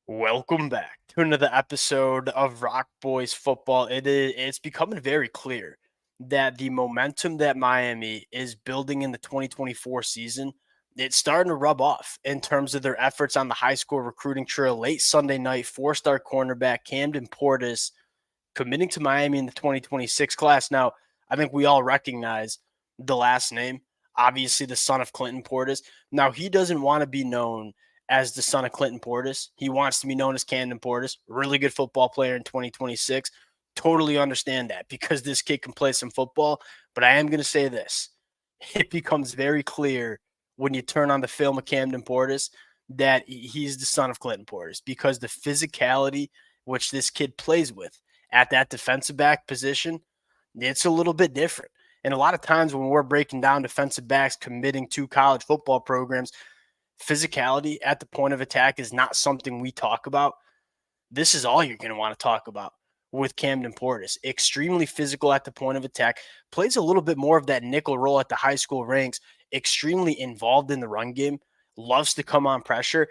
Welcome back to another episode of Rock Boys Football. It's becoming very clear that the momentum that Miami is building in the 2024 season, it's starting to rub off in terms of their efforts on the high school recruiting trail. Late Sunday night, four-star cornerback Camden Portis committing to Miami in the 2026 class. Now, I think we all recognize the last name, obviously the son of Clinton Portis. Now, he doesn't want to be known as the son of Clinton Portis. He wants to be known as Camden Portis, really good football player in 2026. Totally understand that because this kid can play some football. But I am going to say this. It becomes very clear when you turn on the film of Camden Portis that he's the son of Clinton Portis because the physicality which this kid plays with at that defensive back position, it's a little bit different. And a lot of times when we're breaking down defensive backs committing to college football programs, physicality at the point of attack is not something we talk about. This is all you're going to want to talk about with Camden Portis. Extremely physical at the point of attack, plays a little bit more of that nickel role at the high school ranks, extremely involved in the run game, loves to come on pressure.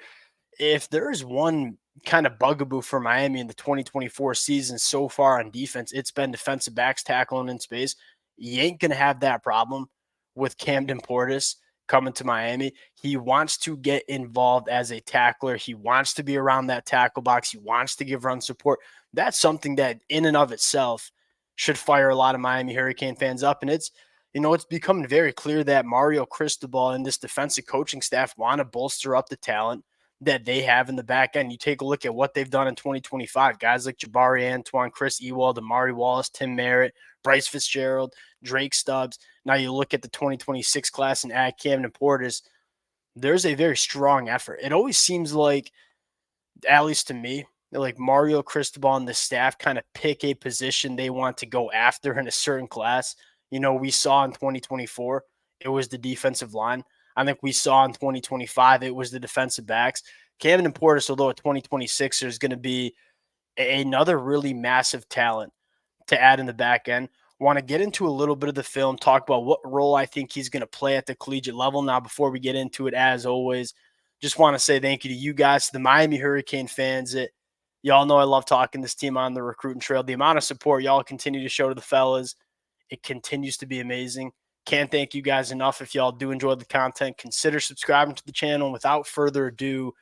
If there is one kind of bugaboo for Miami in the 2024 season so far on defense, it's been defensive backs tackling in space. You ain't going to have that problem with Camden Portis coming to Miami. He wants to get involved as a tackler. He wants to be around that tackle box. He wants to give run support. That's something that in and of itself should fire a lot of Miami Hurricane fans up. And it's becoming very clear that Mario Cristobal and this defensive coaching staff want to bolster up the talent that they have in the back end. You take a look at what they've done in 2025. Guys like Jabari Antoine, Chris Ewald, Amari Wallace, Tim Merritt, Bryce Fitzgerald, Drake Stubbs. Now you look at the 2026 class and add Camden Portis. There's a very strong effort. It always seems like, at least to me, like Mario Cristobal and the staff kind of pick a position they want to go after in a certain class. We saw in 2024, it was the defensive line. I think we saw in 2025, it was the defensive backs. Camden Portis, although at 2026, there's going to be another really massive talent to add in the back end. Want to get into a little bit of the film, talk about what role I think he's going to play at the collegiate level. Now, before we get into it, as always, just want to say thank you to you guys, to the Miami Hurricane fans. Y'all know I love talking this team on the recruiting trail. The amount of support y'all continue to show to the fellas, it continues to be amazing. Can't thank you guys enough. If y'all do enjoy the content, consider subscribing to the channel. And without further ado,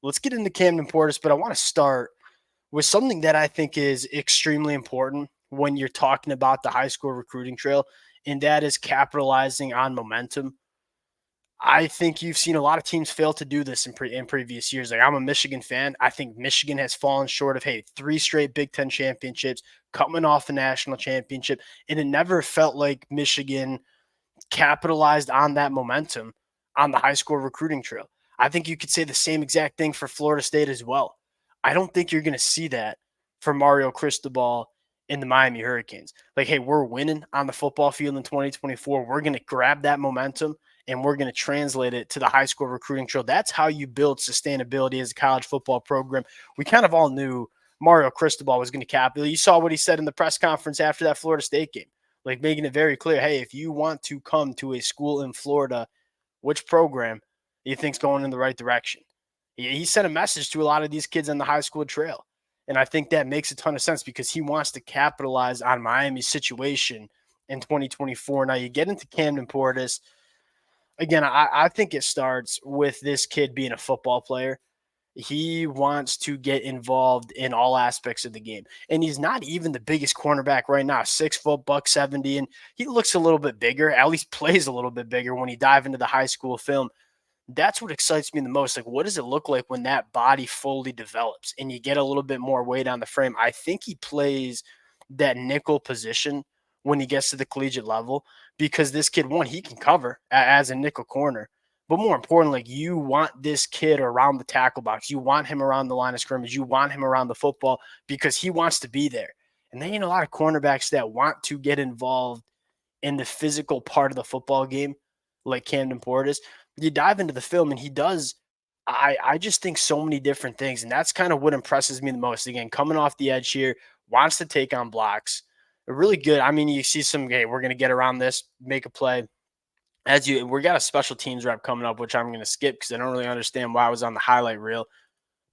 let's get into Camden Portis. But I want to start with something that I think is extremely important when you're talking about the high school recruiting trail, and that is capitalizing on momentum. I think you've seen a lot of teams fail to do this in previous years. Like, I'm a Michigan fan. I think Michigan has fallen short of, 3 straight Big Ten championships, coming off a national championship, and it never felt like Michigan capitalized on that momentum on the high school recruiting trail. I think you could say the same exact thing for Florida State as well. I don't think you're going to see that for Mario Cristobal in the Miami Hurricanes. Like, hey, we're winning on the football field in 2024. We're going to grab that momentum and we're going to translate it to the high school recruiting trail. That's how you build sustainability as a college football program. We kind of all knew Mario Cristobal was going to capitalize. You saw what he said in the press conference after that Florida State game, like making it very clear, hey, if you want to come to a school in Florida, which program do you think's going in the right direction? He sent a message to a lot of these kids on the high school trail. And I think that makes a ton of sense because he wants to capitalize on Miami's situation in 2024. Now you get into Camden Portis. Again, I think it starts with this kid being a football player. He wants to get involved in all aspects of the game. And he's not even the biggest cornerback right now, 6 foot, buck 70. And he looks a little bit bigger, at least plays a little bit bigger when you dive into the high school film. That's what excites me the most. Like, what does it look like when that body fully develops and you get a little bit more weight on the frame? I think he plays that nickel position when he gets to the collegiate level because this kid, one, he can cover as a nickel corner. But more importantly, like, you want this kid around the tackle box. You want him around the line of scrimmage. You want him around the football because he wants to be there. And then, a lot of cornerbacks that want to get involved in the physical part of the football game, like Camden Portis, you dive into the film and he does, I just think so many different things. And that's kind of what impresses me the most. Again, coming off the edge here, wants to take on blocks. Really good. I mean, you see some, hey, we're going to get around this, make a play. We got a special teams rep coming up, which I'm going to skip because I don't really understand why I was on the highlight reel.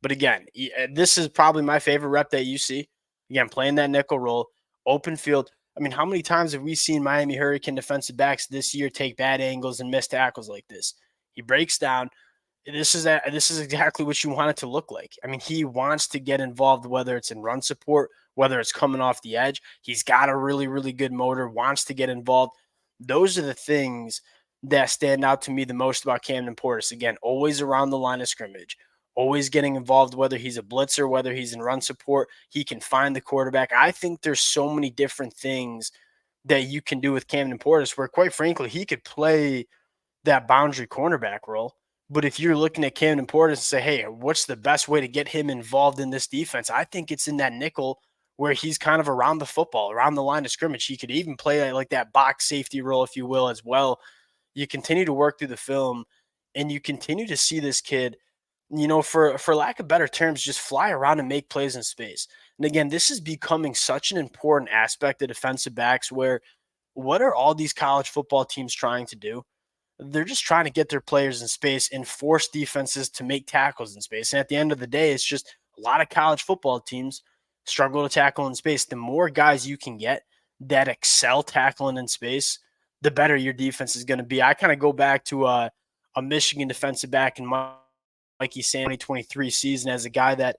But again, this is probably my favorite rep that you see. Again, playing that nickel role, open field. I mean, how many times have we seen Miami Hurricane defensive backs this year take bad angles and miss tackles like this? He breaks down. This is exactly what you want it to look like. I mean, he wants to get involved, whether it's in run support, whether it's coming off the edge. He's got a really, really good motor, wants to get involved. Those are the things that stand out to me the most about Camden Portis. Again, always around the line of scrimmage, always getting involved, whether he's a blitzer, whether he's in run support. He can find the quarterback. I think there's so many different things that you can do with Camden Portis where, quite frankly, he could play that boundary cornerback role. But if you're looking at Camden Portis and say, hey, what's the best way to get him involved in this defense? I think it's in that nickel where he's kind of around the football, around the line of scrimmage. He could even play like that box safety role, if you will, as well. You continue to work through the film and you continue to see this kid, for lack of better terms, just fly around and make plays in space. And again, this is becoming such an important aspect of defensive backs where what are all these college football teams trying to do? They're just trying to get their players in space and force defenses to make tackles in space. And at the end of the day, it's just a lot of college football teams struggle to tackle in space. The more guys you can get that excel tackling in space, the better your defense is going to be. I kind of go back to a Michigan defensive back in Mikey Sam 2023 season as a guy that,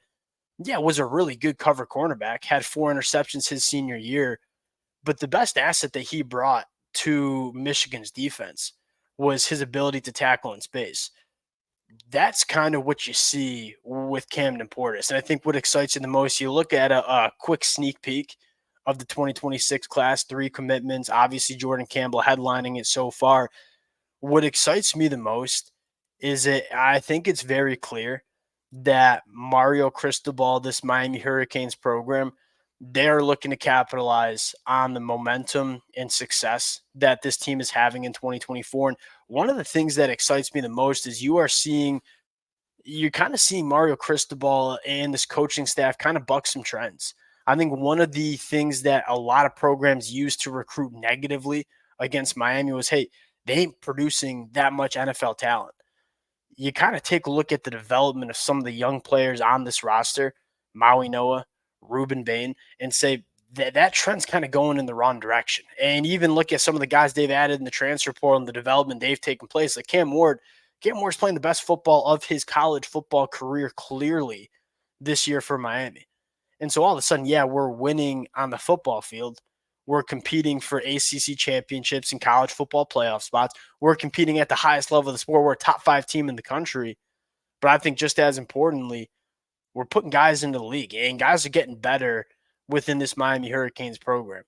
was a really good cover cornerback, had 4 interceptions his senior year. But the best asset that he brought to Michigan's defense was his ability to tackle in space. That's kind of what you see with Camden Portis. And I think what excites you the most, you look at a quick sneak peek of the 2026 class, 3 commitments, obviously Jordan Campbell headlining it so far. What excites me the most is I think it's very clear that Mario Cristobal, this Miami Hurricanes program, they're looking to capitalize on the momentum and success that this team is having in 2024. And one of the things that excites me the most is you're kind of seeing Mario Cristobal and this coaching staff kind of buck some trends. I think one of the things that a lot of programs use to recruit negatively against Miami was, hey, they ain't producing that much NFL talent. You kind of take a look at the development of some of the young players on this roster, Maui Noah, Ruben Bain, and say that trend's kind of going in the wrong direction. And even look at some of the guys they've added in the transfer portal and the development they've taken place. Like Cam Ward. Cam Ward's playing the best football of his college football career clearly this year for Miami. And so all of a sudden, we're winning on the football field. We're competing for ACC championships and college football playoff spots. We're competing at the highest level of the sport. We're a top 5 team in the country. But I think just as importantly, we're putting guys into the league, and guys are getting better within this Miami Hurricanes program.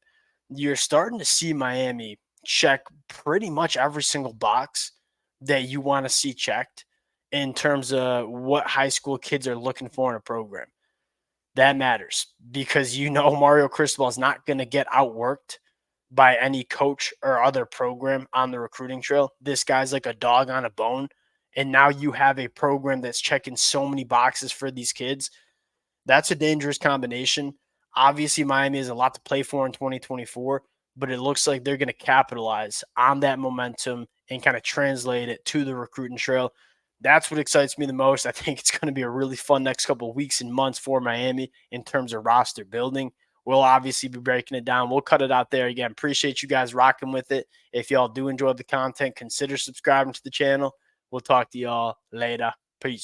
You're starting to see Miami check pretty much every single box that you want to see checked in terms of what high school kids are looking for in a program. That matters because Mario Cristobal is not going to get outworked by any coach or other program on the recruiting trail. This guy's like a dog on a bone. And now you have a program that's checking so many boxes for these kids. That's a dangerous combination. Obviously, Miami has a lot to play for in 2024, but it looks like they're going to capitalize on that momentum and kind of translate it to the recruiting trail. That's what excites me the most. I think it's going to be a really fun next couple of weeks and months for Miami in terms of roster building. We'll obviously be breaking it down. We'll cut it out there. Again, appreciate you guys rocking with it. If y'all do enjoy the content, consider subscribing to the channel. We'll talk to y'all later.